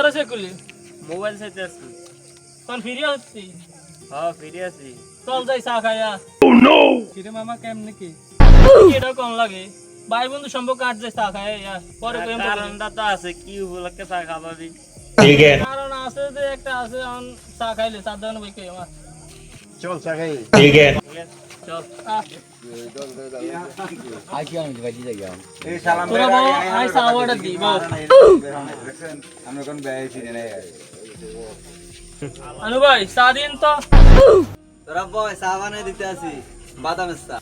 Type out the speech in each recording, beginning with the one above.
আর আছে কলি মোবাইল চাইতে আছি। কোন ফিরে আসছি হ্যাঁ ফিরে আছি। চল যাই চা খাইয়া কিরে মামা কেমনে কি এটা কোন লাগে ভাই বন্ধু সম্পর্ক আট যাই চা খাইয়া পরে প্রেম করবি। কারণটা তো আছে কি উপলক্ষে চা খাবাবি। কারণ আছে যে একটা আছে এখন চা খাইলে চার দোকানে বই খাই আমার চল চাকাই চল আই কি আমি বাজি যাই এই সালাম তোরা বল আই চা অর্ডার দি বল আমরা কোন বেয়াইছি না আনু ভাই চা দিন তো তোরা বয় চা বানাই দিতে আসি বাদামের চা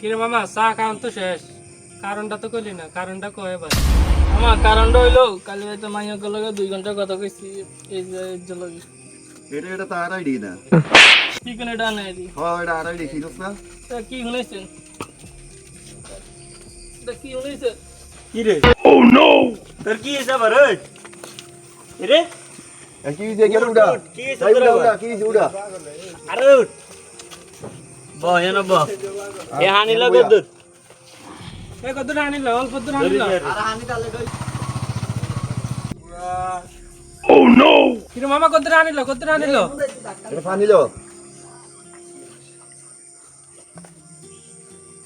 কিরে মামা চা খাওয়ান তো শেষ কারণটা তো কইলি না কারণটা কয় ভাই আমার কারণটা হইলো কালি হয়তো মাইয়াকে লগে 2 ঘন্টা কথা কইছি এই যে লগে এটা তার আইডি না কি কোন এটা নাই দি হ্যাঁ এটা আর আইডি ছিল না তা কি শুনাইছেন তা কি শুনাইছেন কি রে তোর কি হিসাব রে রে কি যে গেল উড়া কি তাই উড়া উড়া কি উড়া আরে উঠ বহ এনে বহ এ হানি লাগো দুধ এ কত আনিল অল্প দূর আনিল আর হানি তালে কই কিরে মামা কত আনিল এটা পানি লো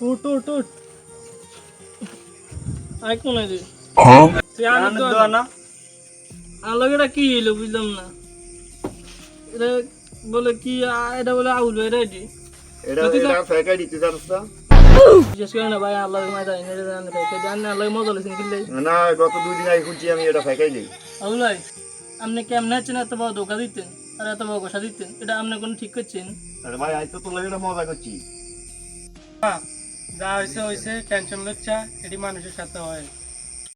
উঠ উঠ উঠ আই কোন আই তুই আনিল তো না আলোক এটা কি হইলো বুঝলাম না এটা বলে কি এটা বলে আউল রেডি এটা এটা ফেক আইডি তুই জানিস না বিশেষ করে না ভাই আল্লাহ মাই জানি এটা জানি খাইতে জানি আল্লাহ মজা লেছেন কিনলে না গত 2 দিন আগে খুঁজছি আমি এটা ফেক আইডি আউল ভাই আপনি কেমনে আছেন এত বড় ধোকা দিতেন আর এত বড় গোসা দিতেন এটা আপনি কোন ঠিক করছেন আরে ভাই আজ তো তোর লাগে মজা করছি যা হইছে টেনশন লচ্ছা এটি মানুষের সাথে হয়